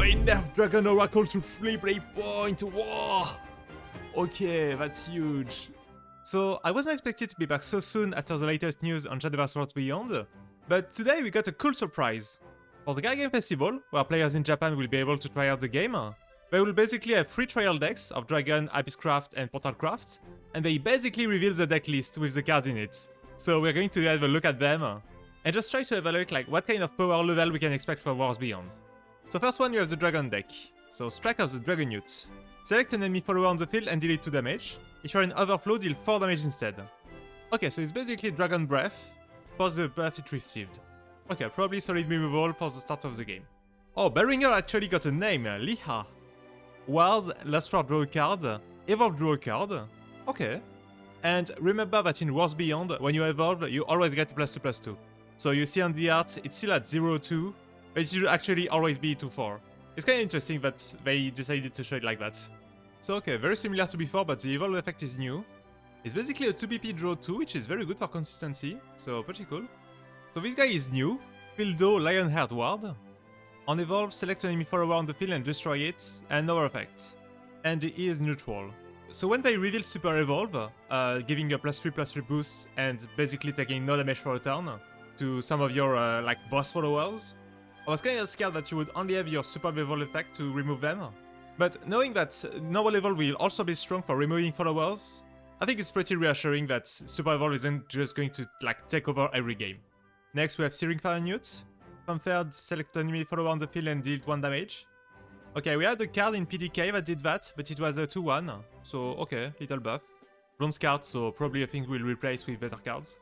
they nerfed Dragon Oracle to 3 play point. Whoa! Okay, that's huge. So I wasn't expected to be back so soon after the latest news on Shadowverse Worlds Beyond, but today we got a cool surprise. For the Cygames festival, where players in Japan will be able to try out the game, they will basically have 3 trial decks of Dragon, Abysscraft and Portalcraft, and they basically reveal the deck list with the cards in it. So we're going to have a look at them, and just try to evaluate like what kind of power level we can expect for Worlds Beyond. So first one, you have the Dragon deck. So strike as the Dragon Youth. Select an enemy follower on the field and deal it 2 damage. If you're in Overflow, deal 4 damage instead. Okay, so it's basically Dragon Breath, plus the buff it received. Okay, probably solid removal for the start of the game. Oh, Bellringer actually got a name, Liha. Wild, last for draw a card, evolve draw a card. Okay. And remember that in Worlds Beyond, when you evolve, you always get +2/+2. So you see on the art, it's still at 0-2, but it should actually always be 2-4. It's kind of interesting that they decided to show it like that. So okay, very similar to before, but the evolve effect is new. It's basically a 2PP draw 2, which is very good for consistency, so pretty cool. So this guy is new, Fildo Lionheart Ward. On evolve, select an enemy follower on the field and destroy it, and no effect. And he is neutral. So when they reveal Super Evolve, giving a +3/+3 boost and basically taking no damage for a turn to some of your like boss followers, I was kind of scared that you would only have your Super Evolve effect to remove them. But knowing that normal Evolve will also be strong for removing followers, I think it's pretty reassuring that Super Evolve isn't just going to like take over every game. Next we have Searing Fire Newt. Confirmed, select an enemy follower on the field and deal 1 damage. Okay, we had a card in PDK that did that, but it was a 2-1, so okay, little buff. Bronze card, so probably a thing we'll replace with better cards.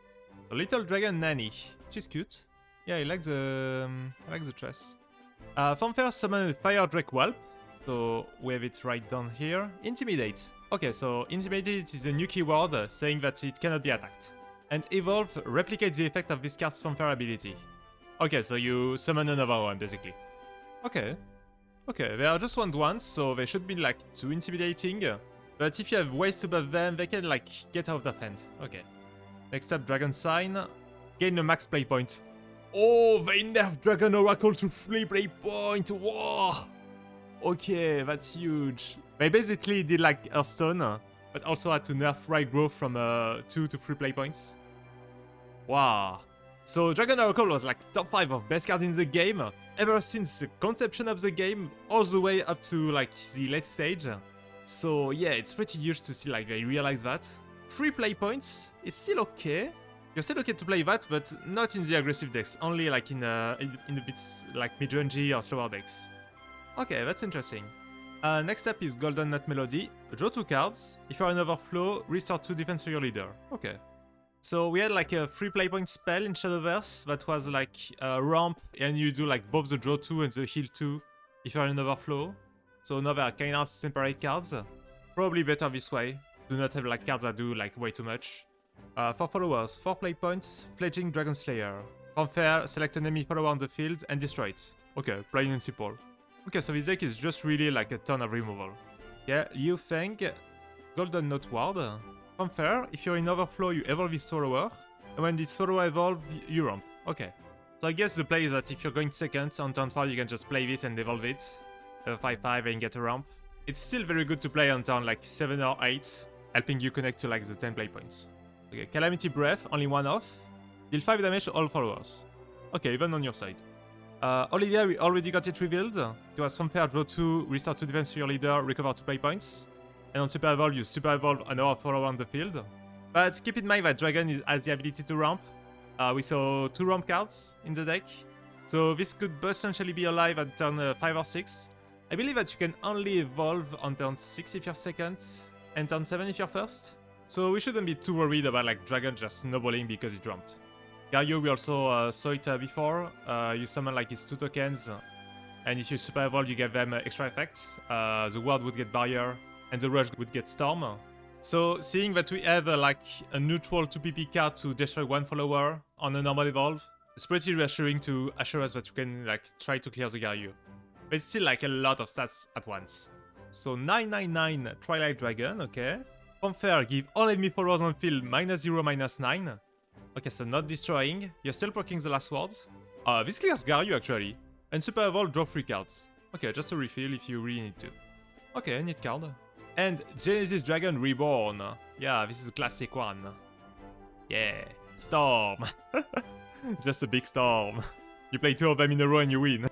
A little dragon nanny, she's cute. Yeah, I like the dress. Fanfare summon a Fire Drake Whelp, so we have it right down here. Intimidate. Okay, so Intimidate is a new keyword saying that it cannot be attacked. And Evolve replicates the effect of this card's Fanfare ability. Okay, so you summon another one, basically. Okay. Okay, they are just 1/1, so they should be like too intimidating. But if you have ways to buff them, they can like get out of hand. Okay. Next up, Dragon Sign. Gain a max play point. Oh, they nerfed Dragon Oracle to 3 play point. Whoa! Okay, that's huge. They basically did like Hearthstone, but also had to nerf right growth from 2 to 3 play points. Wow. So Dragon Oracle was like top 5 of best card in the game, ever since the conception of the game, all the way up to like the late stage. So yeah, it's pretty huge to see like they realize that. 3 play points, it's still okay. You're still okay to play that, but not in the aggressive decks, only like in a bit like mid-rangey or slower decks. Okay, that's interesting. Next up is Golden Nut Melody. Draw 2 cards. If you're in Overflow, restore 2 defense to your leader. Okay. So we had like a 3 play point spell in Shadowverse that was like a ramp, and you do like both the draw 2 and the heal 2 if you're in Overflow. So now they are kind of separate cards. Probably better this way. Do not have like cards that do like way too much. For followers, 4 play points, Fledging Dragon Slayer. Fanfare, select an enemy follower on the field and destroy it. Okay, plain and simple. Okay, so this deck is just really like a ton of removal. Yeah, Liu Feng, Golden Note Ward. Fanfare, if you're in Overflow, you evolve this follower, and when this follower evolves, you ramp. Okay. So I guess the play is that if you're going second on turn 5, you can just play it and evolve it. 5-5 and get a ramp. It's still very good to play on turn like 7 or 8, helping you connect to like the 10 play points. Okay, Calamity Breath, only 1 off. Deal 5 damage to all followers. Okay, even on your side. Olivia, we already got it revealed. It was Fanfare, draw 2, restore 2 defense to your leader, recover 2 play points. And on Super Evolve, you Super Evolve another follower on the field. But keep in mind that Dragon has the ability to ramp. We saw 2 ramp cards in the deck. So this could potentially be alive at turn 5 or 6. I believe that you can only evolve on turn 6 if you're second, and turn 7 if you're first. So we shouldn't be too worried about like Dragon just snowballing because it ramped. Garyo, we also saw it before. You summon like its 2 tokens, and if you Super Evolve, you get them extra effects. The Ward would get Barrier, and the Rush would get Storm. So seeing that we have like a neutral 2PP card to destroy 1 follower on a normal evolve, it's pretty reassuring to assure us that you can like try to clear the Garyu. But it's still like a lot of stats at once. So 999 Twilight Dragon, okay. Fanfare, give all enemy followers on field -0, -9. Okay, so not destroying. You're still proccing the last words. This clears Garyu actually. And Super Evolve, draw 3 cards. Okay, just a refill if you really need to. Okay, neat card. And Genesis Dragon Reborn. Yeah, this is a classic one. Yeah, Storm. Just a big storm. You play 2 of them in a row and you win.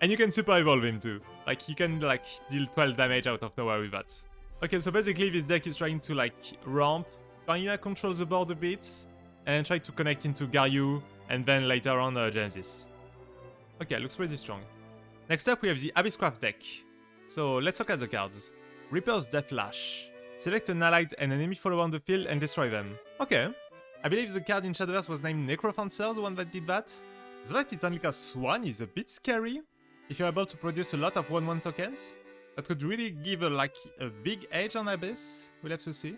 And you can super evolve him too. Like, you can like deal 12 damage out of nowhere with that. Okay, so basically this deck is trying to like ramp, trying to control the board a bit, and try to connect into Garyu, and then later on Genesis. Okay, looks pretty strong. Next up we have the Abysscraft deck. So let's look at the cards. Reaper's Deathlash. Select an allied and enemy follower on the field and destroy them. Okay. I believe the card in Shadowverse was named Necrophancer, the one that did that. The fact it only costs 1 is a bit scary. If you're able to produce a lot of 1/1 tokens, that could really give a big edge on Abyss. We'll have to see.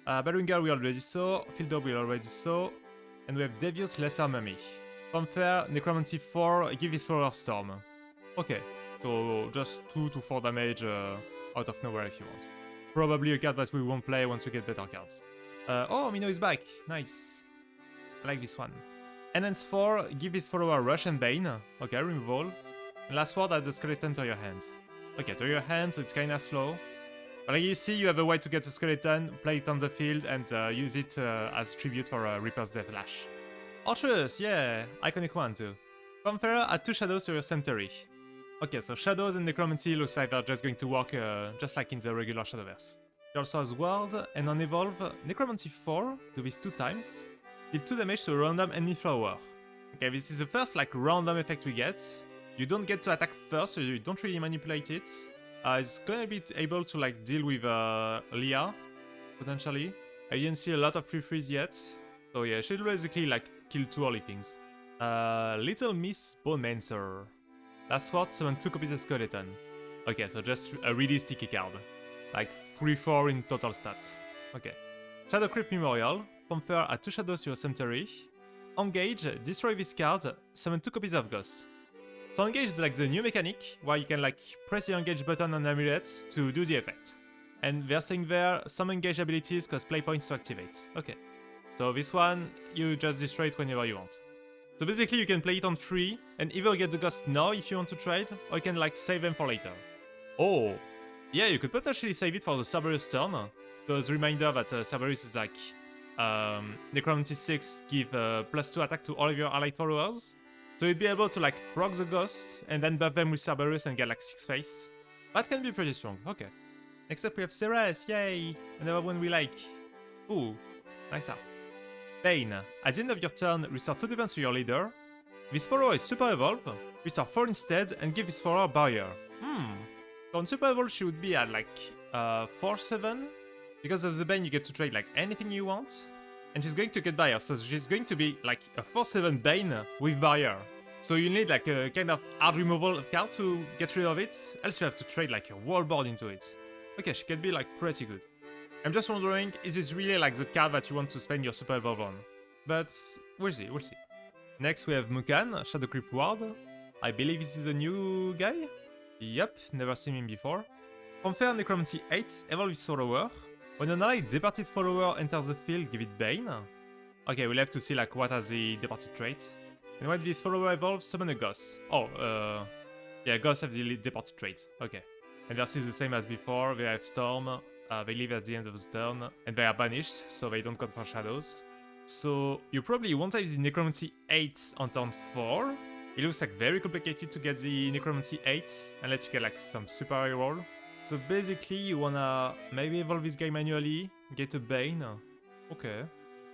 Battlewinger we already saw, Fielder we already saw, and we have Devious Lesser Mummy. Fanfare, Necromancy 4, give his follower Storm. Okay, so just 2 to 4 damage out of nowhere if you want. Probably a card that we won't play once we get better cards. Oh, Mino is back. Nice. I like this one. Enhance 4, give his follower Rush and Bane. Okay, removal. And last word, add the skeleton to your hand. Okay, to your hand, so it's kinda slow. But like you see, you have a way to get a skeleton, play it on the field, and use it as tribute for Reaper's Deathlash. Archers, yeah! Iconic one too. Fanfare, add 2 shadows to your cemetery. Okay, so shadows and necromancy looks like they're just going to work just like in the regular Shadowverse. It also has World, and on Evolve, Necromancy 4, do this 2 times. Deal 2 damage to a random enemy flower. Okay, this is the first like random effect we get. You don't get to attack first, so you don't really manipulate it. It's gonna be able to like deal with Leah, potentially. I didn't see a lot of free freeze yet. So yeah, she'll basically like kill 2 early things. Little Miss Bonemancer. Last word, summon 2 copies of skeleton. Okay, so just a really sticky card. Like 3-4 in total stat. Okay. Shadow Crypt Memorial. Fanfare, add 2 shadows to your cemetery. Engage, destroy this card, summon 2 copies of Ghost. So Engage is like the new mechanic, where you can like press the Engage button on Amulet to do the effect. And they're saying there, some Engage abilities cost play points to activate. Okay. So this one, you just destroy it whenever you want. So basically you can play it on 3, and either get the Ghost now if you want to trade, or you can like save them for later. Oh! Yeah, you could potentially save it for the Cerberus turn, because reminder that Cerberus is like Necromancy 6 give +2 attack to all of your allied followers. So you'd be able to like proc the Ghost and then buff them with Cerberus and get like 6 face. That can be pretty strong, okay. Next up we have Ceres, yay! Another one we like. Ooh, nice art. Bane, at the end of your turn, restore 2 defense to your leader. This follower is Super Evolve, restore 4 instead and give this follower Barrier. So on Super Evolve she would be at like 4-7. Because of the Bane you get to trade like anything you want. And she's going to get Barrier, so she's going to be like a 4-7 Bane with Barrier. So you need like a kind of hard removal card to get rid of it, else you have to trade like your whole board into it. Okay, she can be like pretty good. I'm just wondering, is this really like the card that you want to spend your Super Evolve on? But we'll see, we'll see. Next we have Mukan, Shadow Crypt Ward. I believe this is a new guy? Yep, never seen him before. Fanfare Necromancy 8, Evolve his follower. When an allied departed follower enters the field, give it Bane. Okay, we'll have to see like what has the departed trait. And when this follower evolves, summon a Ghost. Oh, yeah, Ghosts have the departed trait. Okay. And theirs is the same as before, they have Storm, they live at the end of the turn, and they are banished, so they don't count for shadows. So you probably won't have the Necromancy 8 on turn 4. It looks like very complicated to get the Necromancy 8, unless you get like some super high roll. So basically you wanna maybe evolve this guy manually, get a Bane. Okay.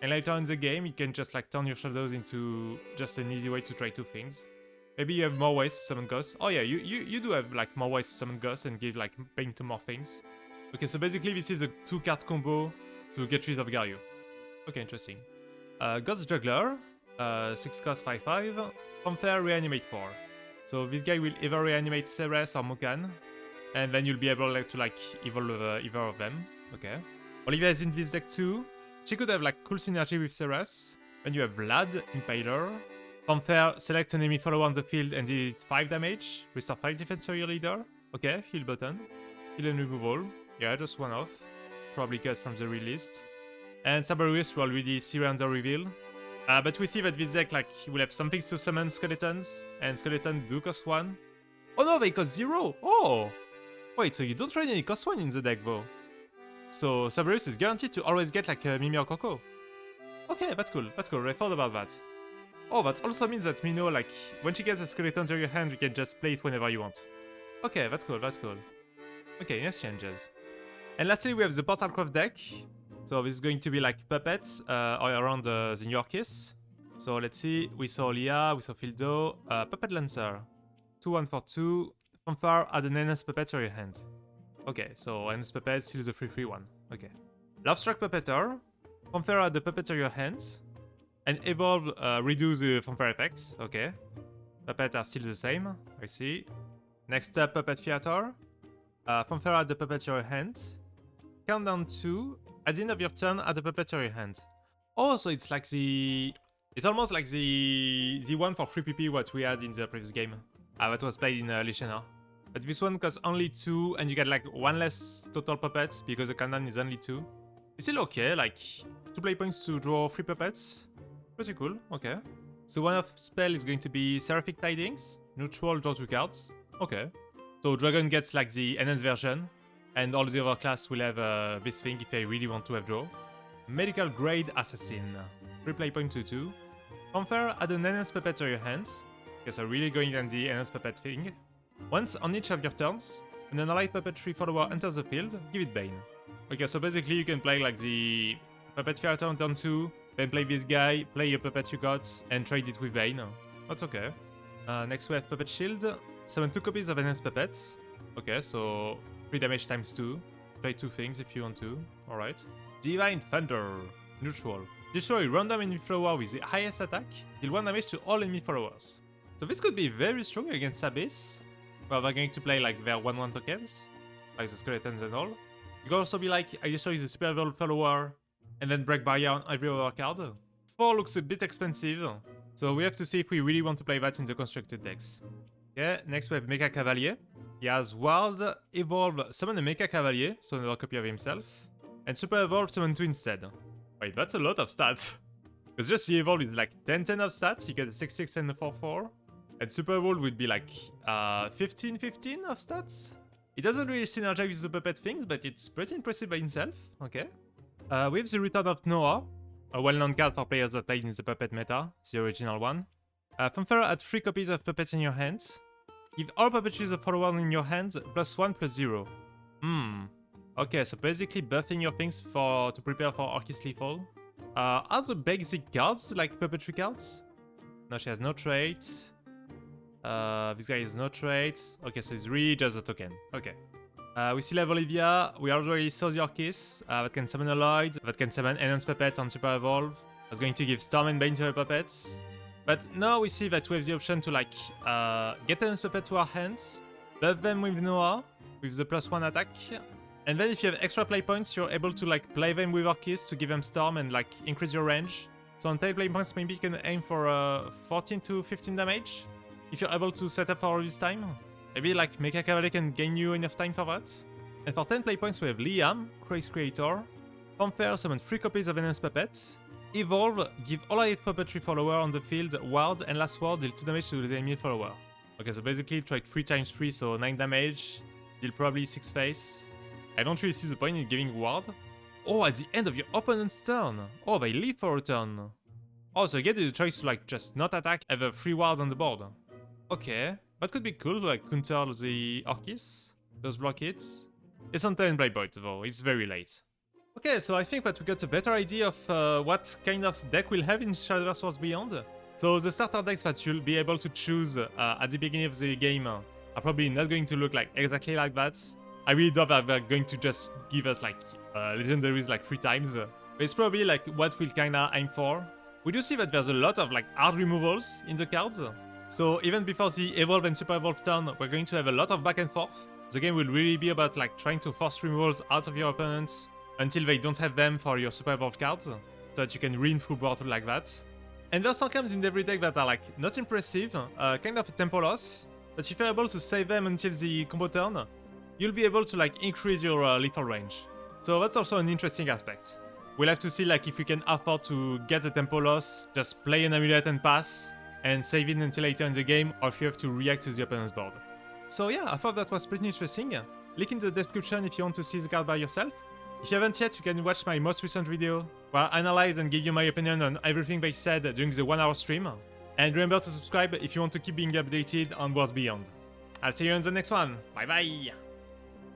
And later in the game you can just like turn your shadows into just an easy way to try 2 things. Maybe you have more ways to summon Ghosts. Oh yeah, you do have like more ways to summon Ghosts and give like Bane to more things. Okay, so basically this is a 2-card combo to get rid of Garyu. Okay, interesting. Ghost Juggler, 6 cost 5/5. Fanfare Reanimate 4. So this guy will either reanimate Ceres or Mukan, and then you'll be able to like evolve either of them. Okay. Olivia is in this deck too. She could have like cool synergy with Ceres. Then you have Vlad, Impaler. Fanfare, select an enemy follower on the field and deal it 5 damage. Restore 5 defense to your leader. Okay, heal button. Heal and removal. Yeah, just one off. Probably cut from the released. And Cerberus we already see around the reveal. But we see that this deck like will have some things to summon skeletons, and skeleton do cost 1. Oh no, they cost 0! Oh! Wait, so you don't trade any cost 1 in the deck though. So Cerberus is guaranteed to always get like a Mimi or Coco. Okay, that's cool, I thought about that. Oh, that also means that Mino, like, when she gets a skeleton to your hand, you can just play it whenever you want. Okay, that's cool. Okay, nice changes. And lastly, we have the Portalcraft deck. So this is going to be like puppets all around the New Yorkis. So let's see, we saw Leah, we saw Fildo, Puppet Lancer. 2-1 for 2, Fanfare, add an NS puppet to your hand. Okay, so NS puppet, still the 3-3 one. Okay. Lovestruck Puppeter, Fanfare, add the puppet to your hand. And evolve, redo the fanfare effects. Okay. Puppet are still the same. I see. Next up, Puppet Theater. Fanfare add the puppet to your hand. Countdown 2. At the end of your turn, add the puppet to your hand. Oh, so it's like the... It's almost like the one for 3PP what we had in the previous game. That was played in Lishana. But this one costs only 2 and you get like 1 less total puppets because the countdown is only 2. It's still okay, like 2 play points to draw 3 puppets. Pretty cool, okay. So one of spell is going to be Seraphic Tidings. Neutral, draw 2 cards. Okay. So Dragon gets like the enhanced version. And all the other class will have this thing if they really want to have draw. Medical Grade Assassin. 3 play point to 2. Fanfare, add an enhanced puppet to your hand. Because I'm really going on the enhanced puppet thing. Once on each of your turns, when an allied puppetry follower enters the field, give it Bane. Okay, so basically you can play like the Puppet Theater on turn 2, then play this guy, play your puppet you got, and trade it with Bane. That's okay. Next we have Puppet Shield. Summon 2 copies of Enhanced Puppet. Okay, so 3 damage times 2. Play 2 things if you want to. Alright. Divine Thunder. Neutral. Destroy random enemy follower with the highest attack. Deal 1 damage to all enemy followers. So this could be very strong against Abyss. Where they're going to play like their 1-1 tokens. Like the skeletons and all. You can also be like, I destroy the super level follower. And then break barrier on every other card. 4 looks a bit expensive. So we have to see if we really want to play that in the constructed decks. Okay, next we have Mecha Cavalier. He has Wild, Evolve, Summon a Mecha Cavalier, so another copy of himself. And Super Evolve, Summon 2 instead. Wait, that's a lot of stats. Because just the Evolve is like 10-10 of stats, you get a 6-6 and a 4-4. And Super Evolve would be like 15-15 of stats. It doesn't really synergize with the puppet things, but it's pretty impressive by itself. Okay. We have the Return of Noah, a well-known card for players that played in the Puppet meta, the original one. Fanfare, add 3 copies of Puppet in your hand. Give all puppetries of followers in your hand +1/+0. Okay, so basically buffing your things to prepare for Orchis Lethal. Are the basic cards like puppetry cards? No, she has no trait. This guy has no traits. Okay, so it's really just a token. Okay. We still have Olivia. We already saw the Orchis that can summon a Lloyd, that can summon Enhanced Puppet on Super Evolve. That's going to give Storm and Bane to her puppets. But now we see that we have the option to like get Enhanced Puppet to our hands, buff them with Noah, with the +1 attack. And then if you have extra play points, you're able to like play them with Orchis to give them Storm and like increase your range. So on 10 play points, maybe you can aim for 14 to 15 damage. If you're able to set up for all this time. Maybe like Mecha Cavalier can gain you enough time for that. And for 10 play points we have Liam, Craze Creator. Fanfare, summon 3 copies of Enhanced Puppet. Evolve, give all 8 puppetry follower on the field Ward, and last word, deal 2 damage to the enemy follower. Okay, so basically try 3 times 3, so 9 damage. Deal probably 6 face. I don't really see the point in giving Ward. Oh, at the end of your opponent's turn. Oh, they leave for a turn. Oh, so you get the choice to like just not attack, have 3 wards on the board. Okay. That could be cool to like counter the Orchis. Just block it. It's on 10 play point though, it's very late. Okay, so I think that we got a better idea of what kind of deck we'll have in Shadowverse Worlds Beyond. So the starter decks that you'll be able to choose at the beginning of the game are probably not going to look like exactly like that. I really doubt that they're going to just give us like legendaries like 3 times. But it's probably like what we'll kinda aim for. We do see that there's a lot of like hard removals in the cards. So even before the Evolve and Super Evolve turn, we're going to have a lot of back and forth. The game will really be about like trying to force removals out of your opponent until they don't have them for your Super Evolve cards, so that you can win full board like that. And there's some comes in every deck that are like not impressive, kind of a tempo loss, but if you're able to save them until the combo turn, you'll be able to like increase your lethal range. So that's also an interesting aspect. We'll have to see like if we can afford to get a tempo loss, just play an amulet and pass, and save it until later in the game, or if you have to react to the opponent's board. So yeah, I thought that was pretty interesting. Link in the description if you want to see the card by yourself. If you haven't yet, you can watch my most recent video where I analyze and give you my opinion on everything they said during the 1 hour stream. And remember to subscribe if you want to keep being updated on Worlds Beyond. I'll see you in the next one. Bye bye!